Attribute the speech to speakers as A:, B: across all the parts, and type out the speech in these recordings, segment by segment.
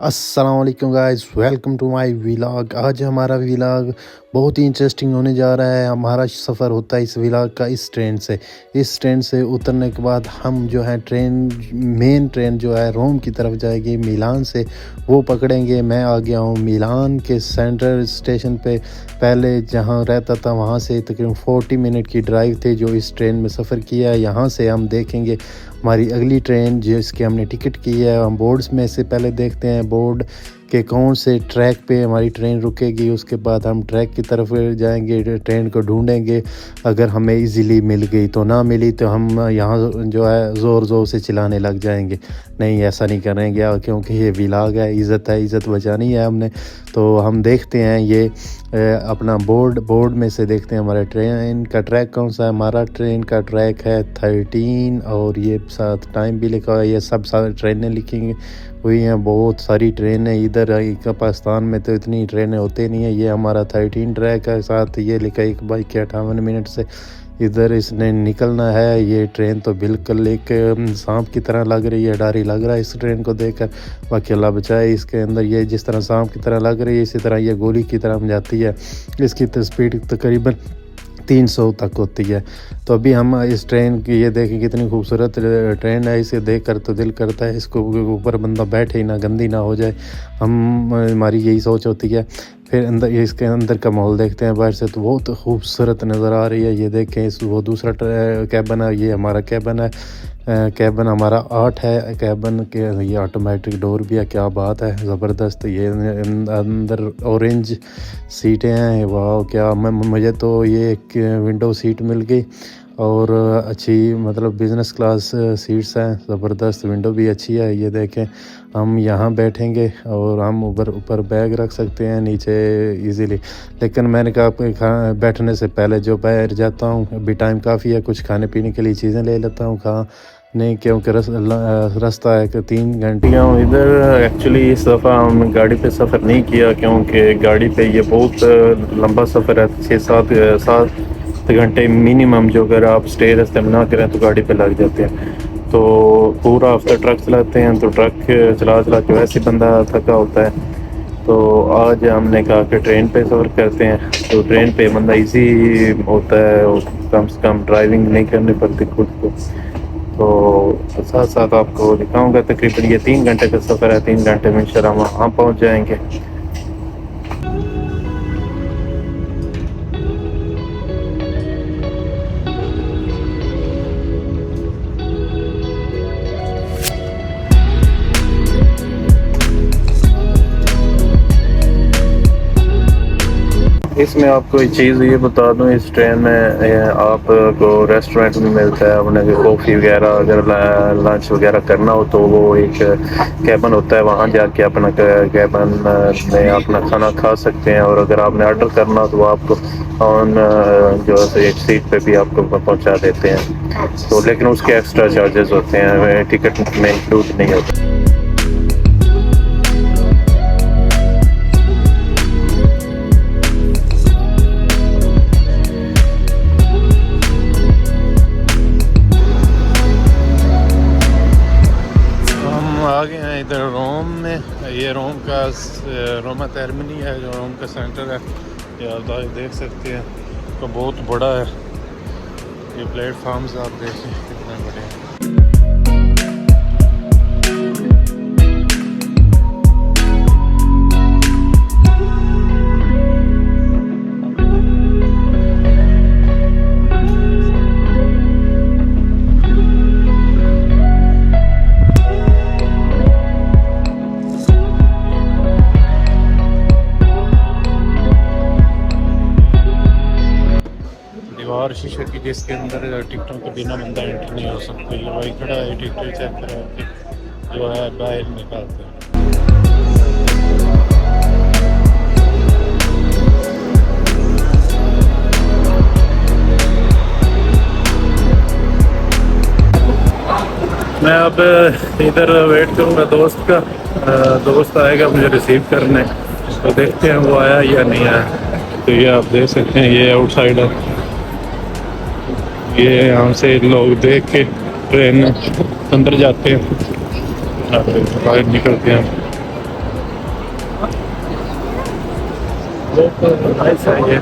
A: अस्सलाम वालेकुम guys, welcome to my vlog. आज हमारा व्लॉग बहुत ही इंटरेस्टिंग होने जा रहा है। हमारा सफ़र होता है इस व्लॉग का इस ट्रेन से उतरने के बाद हम जो है मेन ट्रेन जो है रोम की तरफ जाएगी, मिलान से वो पकड़ेंगे। मैं आ गया हूँ मिलान के सेंट्रल स्टेशन पे। पहले जहाँ रहता था वहाँ से तकरीबन 40 मिनट की ड्राइव थी जो इस ट्रेन में सफ़र किया है। यहाँ से हम देखेंगे हमारी अगली ट्रेन जिसकी हमने टिकट की है। हम बोर्ड्स में से पहले देखते हैं बोर्ड के कौन से ट्रैक पे हमारी ट्रेन रुकेगी। उसके बाद हम ट्रैक की तरफ जाएंगे, ट्रेन को ढूंढेंगे। अगर हमें इजीली मिल गई तो, ना मिली तो हम यहाँ जो है ज़ोर ज़ोर से चिल्लाने लग जाएंगे। नहीं, ऐसा नहीं करेंगे क्योंकि ये व्लॉग है, इज़्ज़त बचानी है हमने। तो हम देखते हैं ये अपना बोर्ड में से देखते हैं हमारे ट्रेन का ट्रैक कौन सा है। हमारा ट्रेन का ट्रैक है 13 और ये साथ टाइम भी लिखा हुआ है। ये सब सारी ट्रेनें लिखी हुई हैं, बहुत सारी ट्रेनें। इधर पाकिस्तान में तो इतनी ट्रेनें होती नहीं है। ये हमारा 13 ट्रैक है, साथ ये लिखा है 1 बज के 58 मिनट से इधर इसने निकलना है। ये ट्रेन तो बिल्कुल एक सांप की तरह लग रही है, डर ही लग रहा है इस ट्रेन को देखकर। बाकी अल्लाह बचाए। इसके अंदर ये जिस तरह सांप की तरह लग रही है, इसी तरह ये गोली की तरह जाती है। इसकी स्पीड तकरीबन 300 तक होती है। तो अभी हम इस ट्रेन की ये देखें कितनी खूबसूरत ट्रेन है। इसे देख कर तो दिल करता है इसको ऊपर बंदा बैठे ही ना, गंदी ना हो जाए। हमारी यही सोच होती है। फिर अंदर इसके अंदर का माहौल देखते हैं बाहर से, तो बहुत खूबसूरत नज़र आ रही है। ये देखें, वो दूसरा कैबन है, ये हमारा कैबन है। कैबन हमारा 8 है। कैबन के ये ऑटोमेटिक डोर भी है, क्या बात है, ज़बरदस्त। ये अंदर ऑरेंज सीटें हैं, वाह क्या। मुझे तो ये एक विंडो सीट मिल गई और अच्छी, मतलब बिज़नेस क्लास सीट्स हैं, ज़बरदस्त। विंडो भी अच्छी है। ये देखें, हम यहाँ बैठेंगे और हम ऊपर बैग रख सकते हैं नीचे इजीली। लेकिन मैंने कहा बैठने से पहले जो बैठ जाता हूँ, अभी टाइम काफ़ी है, कुछ खाने पीने के लिए चीज़ें ले लेता हूँ। नहीं, क्योंकि रास्ता है कि 3 घंटे इधर। एक्चुअली इस दफ़ा हम गाड़ी पे सफ़र नहीं किया क्योंकि गाड़ी पे ये बहुत लंबा सफ़र है, 6-7 घंटे मिनिमम। जो अगर आप स्टे रास्ते में ना करें तो गाड़ी पे लग जाते हैं। तो पूरा हफ्ता ट्रक चलाते हैं, तो ट्रक चला के वैसे ही बंदा थका होता है। तो आज हमने कहा कि ट्रेन पे सफ़र करते हैं। तो ट्रेन पे बंदा इजी होता है और कम से कम ड्राइविंग नहीं करनी पड़ती खुद को। तो साथ साथ आपको दिखाऊंगा। तकरीबन ये 3 घंटे का सफ़र है। 3 घंटे में इंशाल्लाह वहाँ पहुँच जाएंगे। इसमें आपको एक चीज़ ये बता दूं, इस ट्रेन में आपको रेस्टोरेंट भी मिलता है। अपने कॉफ़ी वगैरह अगर लंच वगैरह करना हो तो वो एक कैबन होता है, वहाँ जाके अपना कैबन में अपना खाना खा सकते हैं। और अगर आपने ऑर्डर करना हो तो वो आपको ऑन जो है एक सीट पे भी आपको पहुँचा देते हैं। तो लेकिन उसके एक्स्ट्रा चार्जेस होते हैं, टिकट में इंक्लूड नहीं होता। आ गए हैं इधर रोम में। ये रोमा टर्मिनी है, जो रोम का सेंटर है। ये आप देख सकते हैं, तो बहुत बड़ा है। ये प्लेटफार्म्स आप देखें कितने बड़े हैं। दीवार शीशे की, जिसके अंदर टिकटों के बिना बंदा एंट्री नहीं हो सकता। ये भाई खड़ा है, टिकट चेक करा के जो है बाहर निकालते हैं। मैं अब इधर वेट करूँगा दोस्त का। दोस्त आएगा मुझे रिसीव करने, तो देखते हैं वो आया या नहीं आया। तो ये आप देख सकते हैं, ये आउटसाइड है। ये यहाँ से लोग देख के ट्रेन अंदर जाते हैं, बाहर निकलते हैं। बहुत नाइस है ये।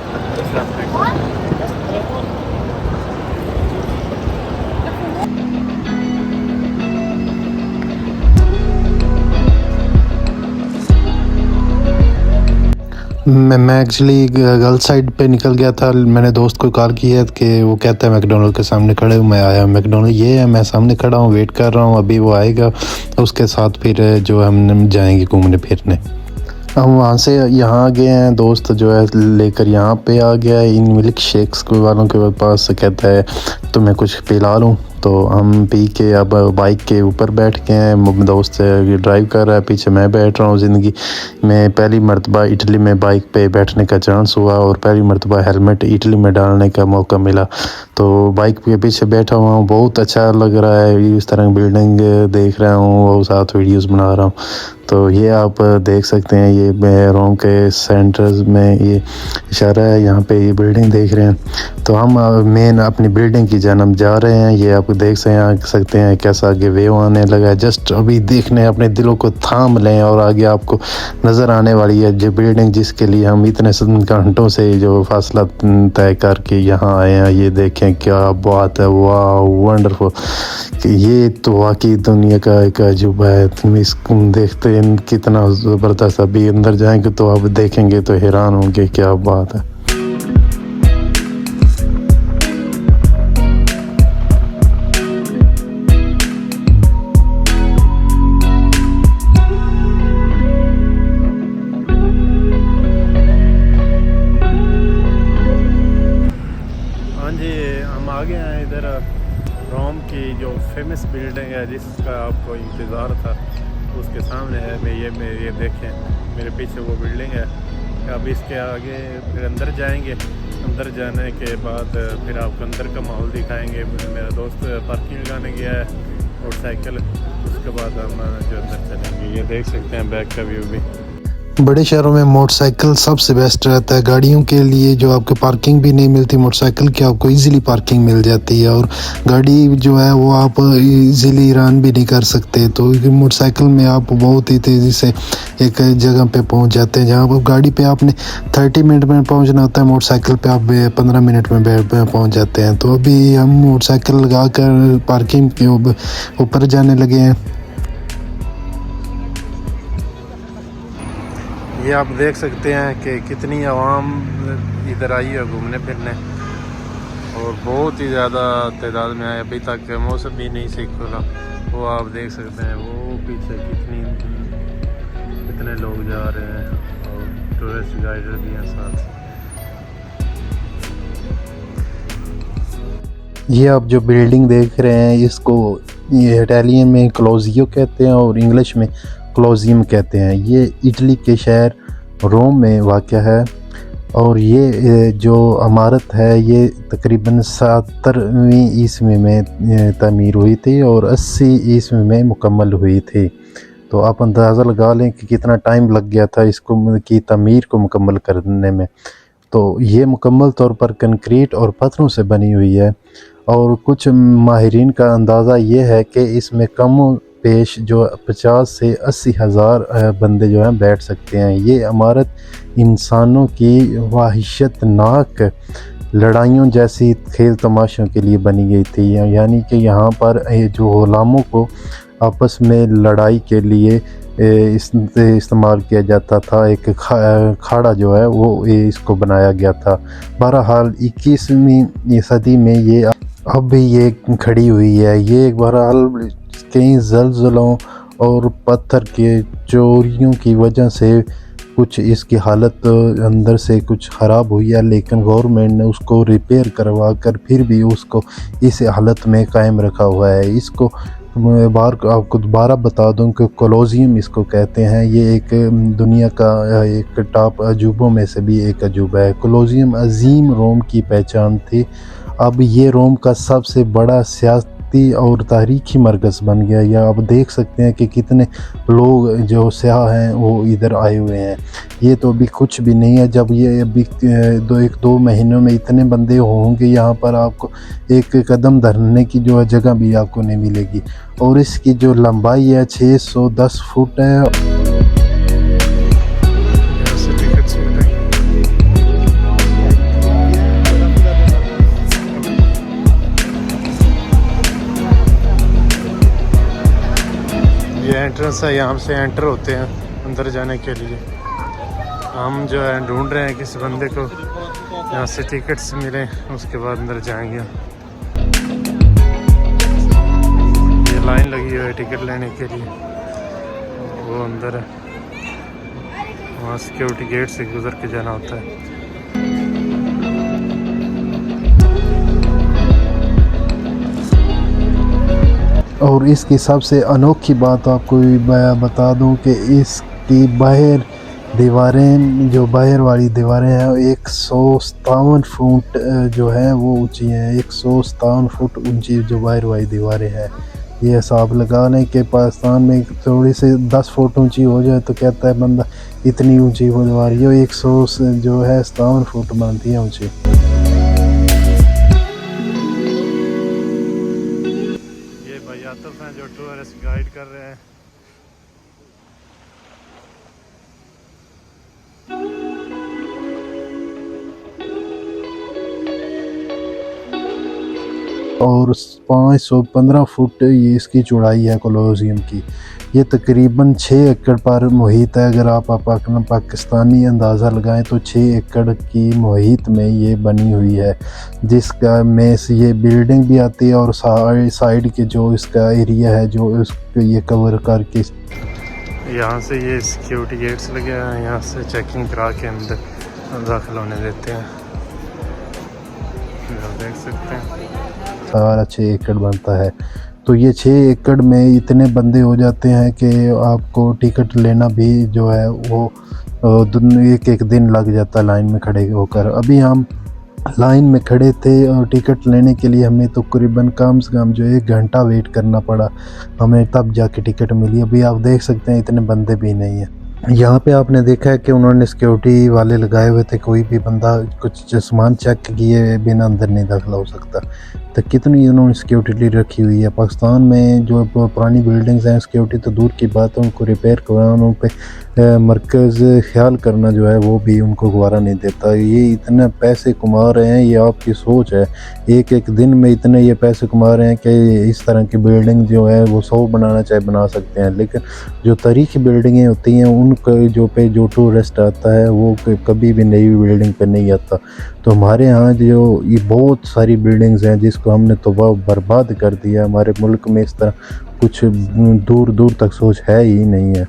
A: मैं एक्चुअली गर्ल साइड पे निकल गया था। मैंने दोस्त को कॉल किया कि वो कहता है मैकडोनल्ड के सामने खड़े हूँ। मैं आया मैकडोनल्ड, ये है मैं सामने खड़ा हूँ, वेट कर रहा हूँ, अभी वो आएगा उसके साथ फिर जो हम जाएंगे घूमने फिरने। हम वहाँ से यहाँ आ गए हैं, दोस्त जो है लेकर यहाँ पे आ गया है। इन मिल्क शेक्स को वालों के पास कहता है तो मैं कुछ पिला लूँ, तो हम पी के अब बाइक के ऊपर बैठ गए हैं। दोस्त ड्राइव कर रहा है, पीछे मैं बैठ रहा हूँ। ज़िंदगी में पहली मरतबा इटली में बाइक पे बैठने का चांस हुआ और पहली मरतबा हेलमेट इटली में डालने का मौका मिला, तो बाइक के पीछे बैठा हुआ हूँ। बहुत अच्छा लग रहा है, इस तरह बिल्डिंग देख रहा हूँ और साथ वीडियोस बना रहा हूँ। तो ये आप देख सकते हैं, ये रोम के सेंटर में ये इशारा है, यहाँ पे ये बिल्डिंग देख रहे हैं। तो हम मेन अपनी बिल्डिंग की जानब जा रहे हैं। ये आप देख सकते हैं कैसा आगे वेव आने लगा है। जस्ट अभी देखने अपने दिलों को थाम लें और आगे आपको नज़र आने वाली है जो बिल्डिंग जिसके लिए हम इतने घंटों से जो फासला तय करके यहाँ आए हैं। ये देखें क्या बात है, वाह वंडरफुल। ये तो वाकई दुनिया का एक अजूबा है। तुम इसको देखते हैं कितना ज़बरदस्त। अभी अंदर जाएंगे तो आप देखेंगे तो हैरान होंगे, क्या बात है। हाँ जी, हम आ गए हैं इधर रोम की जो फेमस बिल्डिंग है जिसका आपको इंतज़ार था, उसके सामने है। ये देखें मेरे पीछे वो बिल्डिंग है। अब इसके आगे फिर अंदर जाएंगे। अंदर जाने के बाद फिर आपको अंदर का माहौल दिखाएंगे। मेरा दोस्त पार्किंग लगाने गया है मोटरसाइकिल, उसके बाद हम जो अंदर चलेंगे। ये देख सकते हैं बैक का व्यू भी। बड़े शहरों में मोटरसाइकिल सबसे बेस्ट रहता है गाड़ियों के लिए, जो आपको पार्किंग भी नहीं मिलती। मोटरसाइकिल की आपको इजीली पार्किंग मिल जाती है और गाड़ी जो है वो आप इजीली रन भी नहीं कर सकते। तो मोटरसाइकिल में आप बहुत ही तेज़ी से एक जगह पे पहुंच जाते हैं। जहाँ पर गाड़ी पे आपने 30 मिनट में पहुंचना होता है, मोटरसाइकिल पे आप 15 मिनट में पहुंच जाते हैं। तो अभी हम मोटरसाइकिल लगा कर पार्किंग के ऊपर जाने लगे हैं। ये आप देख सकते हैं कि कितनी आवाम इधर आई है घूमने फिरने और बहुत ही ज़्यादा तादाद में आए। अभी तक मौसम भी नहीं सही खुला, वो आप देख सकते हैं। वो पीछे कितने लोग जा रहे हैं और टूरिस्ट गाइडर भी हैं साथ। ये आप जो बिल्डिंग देख रहे हैं इसको ये इटालियन में क्लोजियो कहते हैं और इंग्लिश में कोलोसियम कहते हैं। ये इटली के शहर रोम में वाक़या है और ये जो इमारत है ये तकरीबन 77वीं ईस्वी में तामीर हुई थी और 80 ईस्वी में मुकम्मल हुई थी। तो आप अंदाज़ा लगा लें कि कितना टाइम लग गया था इसको की तामीर को मुकम्मल करने में। तो ये मुकम्मल तौर पर कंक्रीट और पत्थरों से बनी हुई है और कुछ माहिरीन का अंदाज़ा ये है कि इसमें कम पेश जो 50 से 80 हज़ार बंदे जो हैं बैठ सकते हैं। ये इमारत इंसानों की वहशतनाक लड़ाइयों जैसी खेल तमाशों के लिए बनी गई थी। यानी कि यहाँ पर जो गुलामों को आपस में लड़ाई के लिए इस्तेमाल किया जाता था, एक खाड़ा जो है वो इसको बनाया गया था। बहरहाल 21वीं सदी में ये अब भी ये खड़ी हुई है। ये बहरहाल कई ज़लज़लों और पत्थर के चोरियों की वजह से कुछ इसकी हालत अंदर से कुछ ख़राब हुई है, लेकिन गवर्नमेंट ने उसको रिपेयर करवा कर फिर भी उसको इस हालत में कायम रखा हुआ है। इसको आपको दोबारा बता दूं कि कोलोसियम इसको कहते हैं। ये एक दुनिया का एक टॉप अजूबों में से भी एक अजूबा है। कोलोसियम अजीम रोम की पहचान थी। अब ये रोम का सबसे बड़ा सियासी और तारीखी मरकज़ बन गया। या आप देख सकते हैं कि कितने लोग जो सयाह हैं वो इधर आए हुए हैं। ये तो अभी कुछ भी नहीं है। जब ये अभी 1-2 महीनों में इतने बंदे होंगे यहाँ पर आपको एक कदम धरने की जो जगह भी आपको नहीं मिलेगी। और इसकी जो लंबाई है 610 फुट है। एंट्रेंस है, यहाँ से एंटर होते हैं अंदर जाने के लिए। हम जो है ढूंढ रहे हैं किसी बंदे को यहाँ से टिकट्स मिले, उसके बाद अंदर जाएंगे। ये लाइन लगी हुई है टिकट लेने के लिए, वो अंदर है, वहाँ सिक्योरिटी गेट से गुजर के जाना होता है। और इसकी सबसे अनोखी बात आपको बता दूं कि इसकी बाहर दीवारें, जो बाहर वाली दीवारें हैं 157 फुट जो है वो ऊंची हैं। 157 फुट ऊंची जो बाहर वाली दीवारें हैं, ये हिसाब लगा लें कि पाकिस्तान में थोड़ी से 10 फुट ऊंची हो जाए तो कहता है बंदा इतनी ऊंची वो दीवार, ये 100 जो है 57 फुट बनती है ऊंची। ये भाई आतिफ हैं जो टूरिस्ट गाइड कर रहे हैं। और 515 फुट ये इसकी चौड़ाई है कोलोसियम की। ये तकरीबन 6 एकड़ पर मुहित है। अगर आप पाकिस्तानी अंदाज़ा लगाएं तो 6 एकड़ की मुहित में ये बनी हुई है, जिसका में से ये बिल्डिंग भी आती है और साइड के जो इसका एरिया है जो इसको ये कवर करके। यहाँ से ये सिक्योरिटी गेट्स लगे हैं, यहाँ से चेकिंग करा के अंदर दाखिल होने देते हैं। देख सकते हैं सारा 6 एकड़ बनता है। तो ये 6 एकड़ में इतने बंदे हो जाते हैं कि आपको टिकट लेना भी जो है वो एक दिन लग जाता है लाइन में खड़े होकर। अभी हम लाइन में खड़े थे और टिकट लेने के लिए हमें तो करीबन कम से कम जो 1 घंटा वेट करना पड़ा हमें, तब जाके टिकट मिली। अभी आप देख सकते हैं इतने बंदे भी नहीं हैं। यहाँ पे आपने देखा है कि उन्होंने सिक्योरिटी वाले लगाए हुए थे, कोई भी बंदा कुछ सामान चेक किए बिना अंदर नहीं दाखिला हो सकता। तो कितनी उन्होंने सिक्योरिटी रखी हुई है। पाकिस्तान में जो पुरानी बिल्डिंग्स हैं सिक्योरिटी तो दूर की बात है, उनको रिपेयर करवाना, उन पे मरकज़ ख्याल करना जो है वो भी उनको गवारा नहीं देता। ये इतने पैसे कमा रहे हैं, ये आपकी सोच है। एक एक दिन में इतने ये पैसे कमा रहे हैं कि इस तरह की बिल्डिंग जो है वो 100 बनाना चाहे बना सकते हैं, लेकिन जो तारीखी बिल्डिंगें होती हैं उनके जो टूरिस्ट आता है वो कभी भी नई बिल्डिंग पे नहीं आता। तो हमारे यहाँ जो ये बहुत सारी बिल्डिंग्स हैं जिसको हमने तो बर्बाद कर दिया। हमारे मुल्क में इस तरह कुछ दूर दूर तक सोच है ही नहीं है।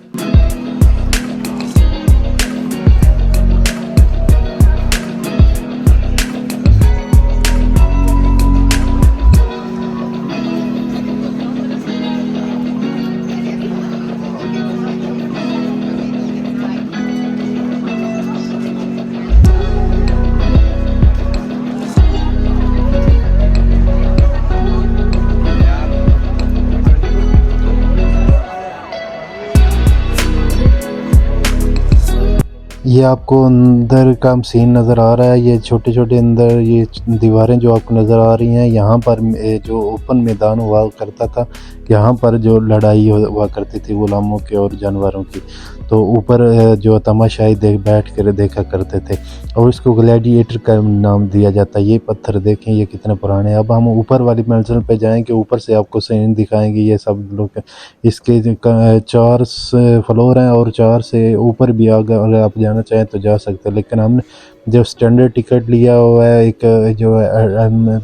A: ये आपको अंदर का सीन नज़र आ रहा है। ये छोटे छोटे अंदर ये दीवारें जो आपको नज़र आ रही हैं, यहाँ पर जो ओपन मैदान हुआ करता था, यहाँ पर जो लड़ाई हुआ करती थी गुलामों के और जानवरों की, तो ऊपर जो तमाशाई बैठ कर देखा करते थे और इसको ग्लैडिएटर का नाम दिया जाता है। ये पत्थर देखें ये कितने पुराने हैं। अब हम ऊपर वाली मंजिल पे जाएंगे, ऊपर से आपको सीन दिखाएंगे। ये सब लोग इसके 4 फ्लोर हैं और 4 से ऊपर भी अगर आप जाना चाहें तो जा सकते हैं, लेकिन हमने जो स्टैंडर्ड टिकट लिया हुआ है, एक जो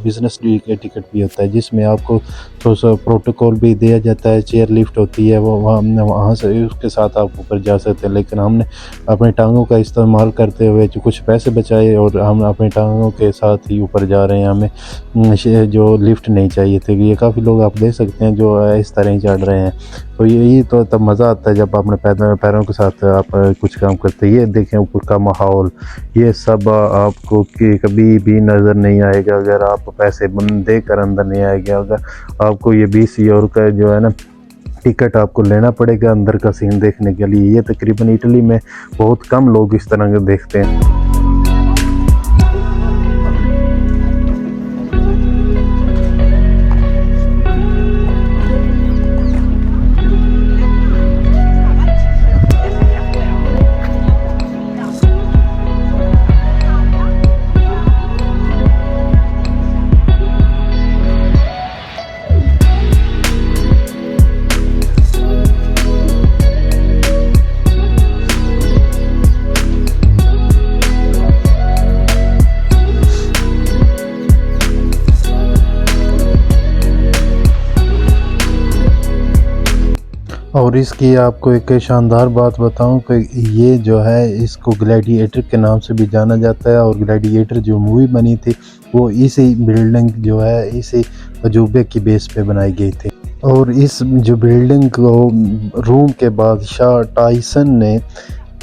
A: बिज़नेस टिकट भी होता है जिसमें आपको तो प्रोटोकॉल भी दिया जाता है, चेयर लिफ्ट होती है, वो वहाँ से उसके साथ आप ऊपर जा सकते हैं। लेकिन हमने अपनी टांगों का इस्तेमाल करते हुए जो कुछ पैसे बचाए और हम अपनी टांगों के साथ ही ऊपर जा रहे हैं। हमें जो लिफ्ट नहीं चाहिए थे। ये काफ़ी लोग आप देख सकते हैं जो इस तरह ही चढ़ रहे हैं। तो यही तो तब मज़ा आता है जब अपने पैरों के साथ आप कुछ काम करते हैं। ये देखें ऊपर का माहौल, ये सब आपको कि कभी भी नज़र नहीं आएगा अगर आप पैसे दे कर अंदर नहीं आएगा। अगर आपको ये 20 यूरो का जो है ना टिकट आपको लेना पड़ेगा अंदर का सीन देखने के लिए। ये तकरीबन इटली में बहुत कम लोग इस तरह के देखते हैं। और इसकी आपको एक शानदार बात बताऊं कि ये जो है इसको ग्लैडिएटर के नाम से भी जाना जाता है, और ग्लैडिएटर जो मूवी बनी थी वो इसी बिल्डिंग जो है इसी अजूबे की बेस पे बनाई गई थी। और इस जो बिल्डिंग को रूम के बादशाह टाइसन ने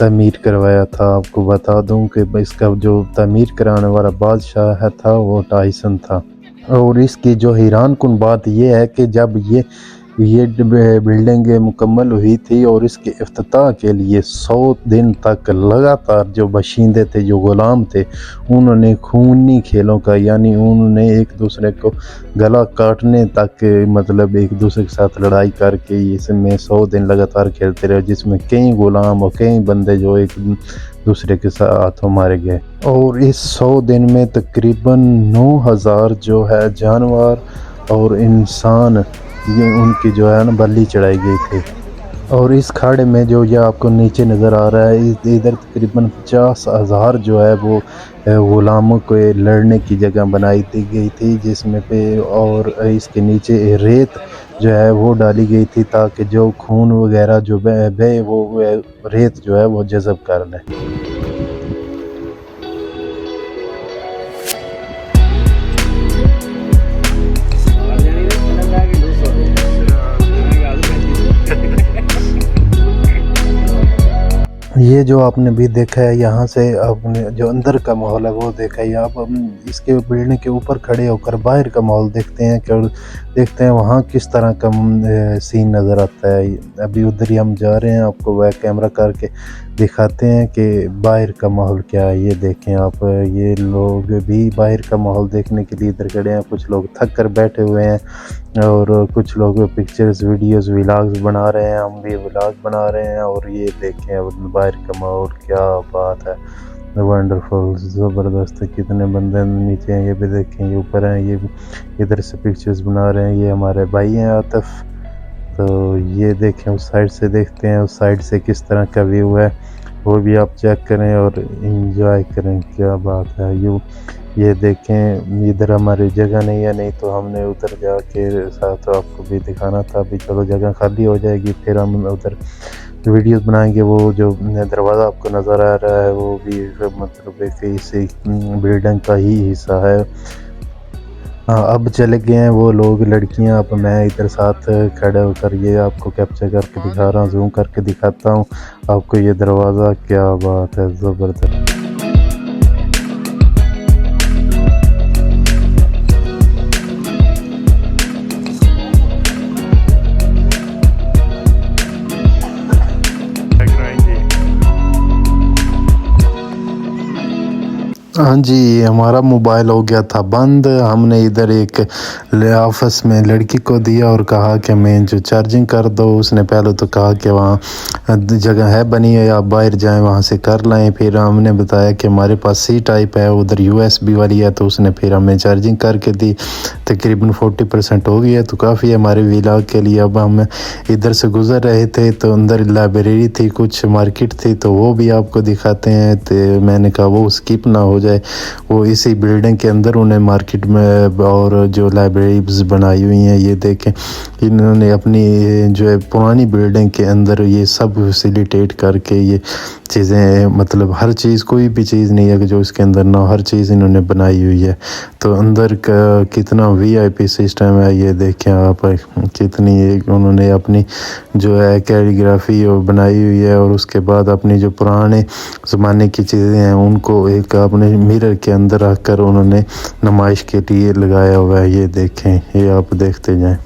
A: तमीर करवाया था। आपको बता दूं कि इसका जो तमीर कराने वाला बादशाह था वो टाइसन था। और इसकी जो हैरान कुन बात ये है कि जब ये बिल्डिंग मुकम्मल हुई थी और इसके इफ्तिताह के लिए 100 दिन तक लगातार जो बाशिंदे थे, जो गुलाम थे, उन्होंने खूनी खेलों का, यानी उन्होंने एक दूसरे को गला काटने तक, मतलब एक दूसरे के साथ लड़ाई करके इसमें 100 दिन लगातार खेलते रहे, जिसमें कई गुलाम और कई बंदे जो एक दूसरे के साथ मारे गए। और इस 100 दिन में तकरीबन 9000 जो है जानवर और इंसान ये उनकी जो है ना बलि चढ़ाई गई थी। और इस खाड़े में जो ये आपको नीचे नज़र आ रहा है, इधर तकरीबन 50,000 जो है वो गुलामों को लड़ने की जगह बनाई दी गई थी, जिसमें पे और इसके नीचे रेत जो है वो डाली गई थी ताकि जो खून वगैरह जो बहे वो रेत जो है वो जज़ब कर ले। ये जो आपने भी देखा है, यहाँ से आपने जो अंदर का माहौल है वो देखा है। आप इसके बिल्डिंग के ऊपर खड़े होकर बाहर का माहौल देखते हैं कि देखते हैं वहाँ किस तरह का सीन नज़र आता है। अभी उधर ही हम जा रहे हैं, आपको वह कैमरा करके दिखाते हैं कि बाहर का माहौल क्या है। ये देखें आप, ये लोग भी बाहर का माहौल देखने के लिए इधर खड़े हैं। कुछ लोग थक कर बैठे हुए हैं और कुछ लोग पिक्चर्स, वीडियोस, व्लॉग्स बना रहे हैं। हम भी व्लॉग बना रहे हैं। और ये देखें बाहर का माहौल, क्या बात है, वंडरफुल, ज़बरदस्त। कितने बंदे नीचे हैं, ये भी देखें, ये ऊपर हैं, ये इधर से पिक्चर्स बना रहे हैं। ये हमारे भाई हैं आतिफ। तो ये देखें, उस साइड से देखते हैं उस साइड से किस तरह का व्यू है, वो भी आप चेक करें और इंजॉय करें। क्या बात है। ये देखें, इधर हमारी जगह नहीं है, नहीं तो हमने उधर जाके साथ आपको भी दिखाना था। अभी चलो जगह खाली हो जाएगी, फिर हम उधर वीडियोस बनाएंगे। वो जो दरवाज़ा आपको नज़र आ रहा है वो भी मतलब एक इसी बिल्डिंग का ही हिस्सा है। हाँ, अब चले गए हैं वो लोग, लड़कियां। अब मैं इधर साथ खड़े होकर ये आपको कैप्चर करके दिखा रहा हूँ, जूम करके दिखाता हूँ आपको ये दरवाज़ा। क्या बात है, ज़बरदस्त। हाँ जी, हमारा मोबाइल हो गया था बंद। हमने इधर एक ऑफिस में लड़की को दिया और कहा कि मैं जो चार्जिंग कर दो। उसने पहले तो कहा कि वहाँ जगह है बनी है, आप बाहर जाएं वहाँ से कर लाएं। फिर हमने बताया कि हमारे पास सी टाइप है, उधर USB वाली है, तो उसने फिर हमें चार्जिंग करके दी। तकरीबन 40% हो गई है, तो काफ़ी है हमारे व्लॉग के लिए। अब हम इधर से गुज़र रहे थे तो अंदर लाइब्रेरी थी, कुछ मार्केट थी, तो वो भी आपको दिखाते हैं। तो मैंने कहा वो स्किप ना हो जाए। वो इसी बिल्डिंग के अंदर उन्हें मार्केट में और जो लाइब्रेरीज बनाई हुई हैं। ये देखें, इन्होंने अपनी जो है पुरानी बिल्डिंग के अंदर ये सब फैसिलिटेट करके ये चीज़ें, मतलब हर चीज़, कोई भी चीज़ नहीं है कि जो इसके अंदर ना, हर चीज़ इन्होंने बनाई हुई है। तो अंदर का कितना VIP सिस्टम है ये देखें आप, कितनी उन्होंने अपनी जो है कैलीग्राफी बनाई हुई है। और उसके बाद अपनी जो पुराने ज़माने की चीज़ें हैं उनको एक अपने मिरर के अंदर रखकर उन्होंने नुमाइश के लिए लगाया हुआ है। ये देखें, ये आप देखते जाएं।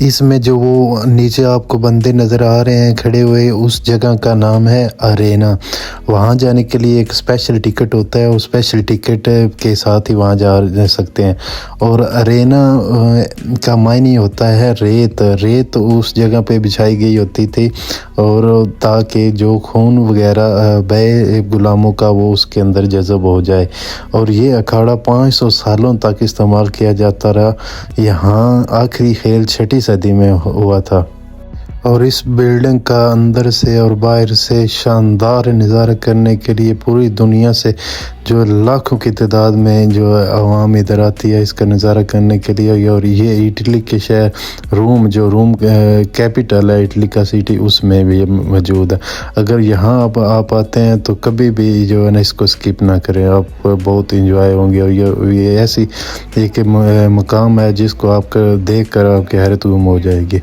A: इसमें जो वो नीचे आपको बंदे नज़र आ रहे हैं खड़े हुए, उस जगह का नाम है अरेना। वहाँ जाने के लिए एक स्पेशल टिकट होता है, उस स्पेशल टिकट के साथ ही वहाँ जा सकते हैं। और अरेना का मायने होता है रेत। रेत उस जगह पे बिछाई गई होती थी और ताकि जो खून वगैरह बहे गुलामों का वो उसके अंदर जज़ब हो जाए। और ये अखाड़ा 500 सालों तक इस्तेमाल किया जाता रहा। यहाँ आखिरी खेल 6वीं सदी में हुआ था। और इस बिल्डिंग का अंदर से और बाहर से शानदार नज़ारा करने के लिए पूरी दुनिया से जो लाखों की तादाद में जो आवाम इधर आती है इसका नज़ारा करने के लिए। और ये इटली के शहर रोम कैपिटल है इटली का सिटी, उसमें भी मौजूद है। अगर यहाँ आप आते हैं तो कभी भी जो है ना इसको स्किप ना करें, आप बहुत इंजॉय होंगे। और ये ऐसी एक मकाम है जिसको आप देख कर आपकी हैरत गुम हो जाएगी।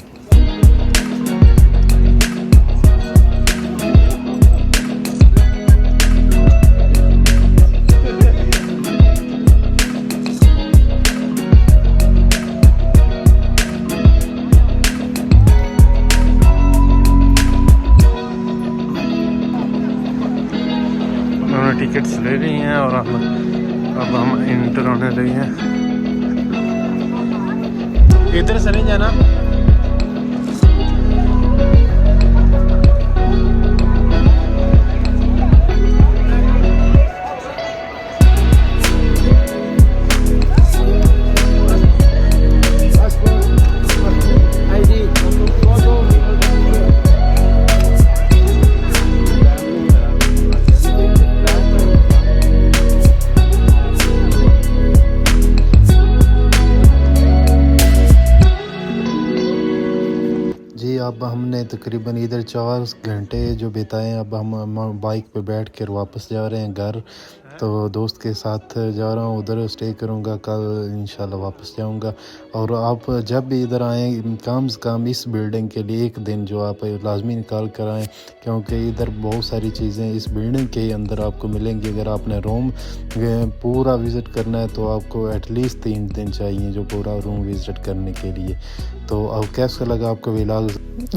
A: टिकट्स ले रही हैं और अब हम इंटर होने रही हैं। इधर से नहीं जाना। जी अब हमने तकरीबन इधर 4 घंटे जो बिताए। अब हम बाइक पे बैठ कर वापस जा रहे हैं घर। तो दोस्त के साथ जा रहा हूँ, उधर स्टे करूँगा, कल इंशाल्लाह वापस जाऊँगा। और आप जब भी इधर आएँ कम से कम इस बिल्डिंग के लिए एक दिन जो आप लाजमी निकाल कर आएँ, क्योंकि इधर बहुत सारी चीज़ें इस बिल्डिंग के अंदर आपको मिलेंगी। अगर आपने रोम पूरा विज़िट करना है तो आपको एटलीस्ट 3 दिन चाहिए जो पूरा रूम विज़िट करने के लिए। तो अब कैसा लगा आपको व्लॉग,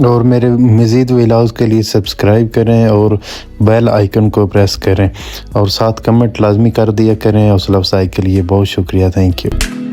A: और मेरे मज़ीद व्लॉग्स के लिए सब्सक्राइब करें और बेल आइकन को प्रेस करें और साथ कमेंट लाजमी कर दिया करें। हौसला अफजाई के लिए बहुत शुक्रिया, थैंक यू।